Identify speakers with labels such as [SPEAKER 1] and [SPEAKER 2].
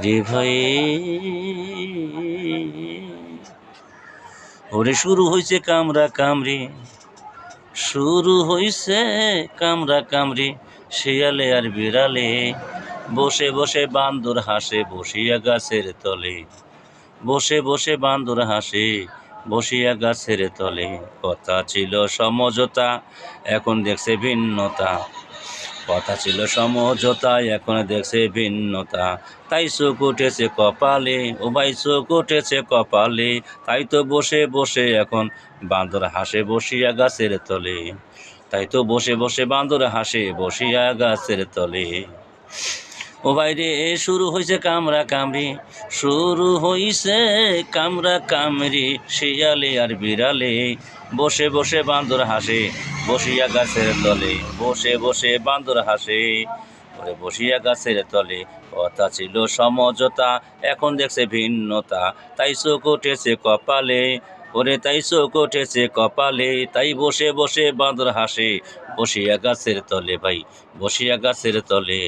[SPEAKER 1] রে ভাই ওরে শুরু হইছে কামরা কামড়ি, শুরু হইছে কামরা কামড়ি, শিয়ালে আর বিড়ালে বসে বসে বান্দর হাসে বসিয়া গাছের তলে, বসে বসে বান্দর হাসে বসিয়া গাছের তলে। কথা ছিল সমঝোতা এখন দেখছে ভিন্নতা, কথা ছিল সমঝোতা এখন দেখছে ভিন্নতা। তাই চোখ উঠেছে কপালে, ও ভাই চোখ উঠেছে কপালে, তাই তো বসে বসে এখন বান্দর হাসে বসিয়া গাছের তলে, তাই তো বসে বসে বান্দর হাসে বসিয়া গাছের তলে। ও ভাই রে শুরু হয়েছে কামরা কামড়ি, শুরু হইছে কামরা কামড়ি, শিয়ালে আর বিড়ালে বসে বসে বান্দর হাসে বসিয়া গাছের তলে, বসে বসে বান্দর হাসে ওরে বসিয়া গাছের তলে। কথা ছিল সমঝোতা এখন দেখছে ভিন্নতা, তাই চোখ উঠেছে কপালে, ওরে তাই চোখ উঠেছে কপালে, তাই বসে বসে বান্দর হাসে বসিয়া গাছের তলে, ভাই বসিয়া গাছের তলে।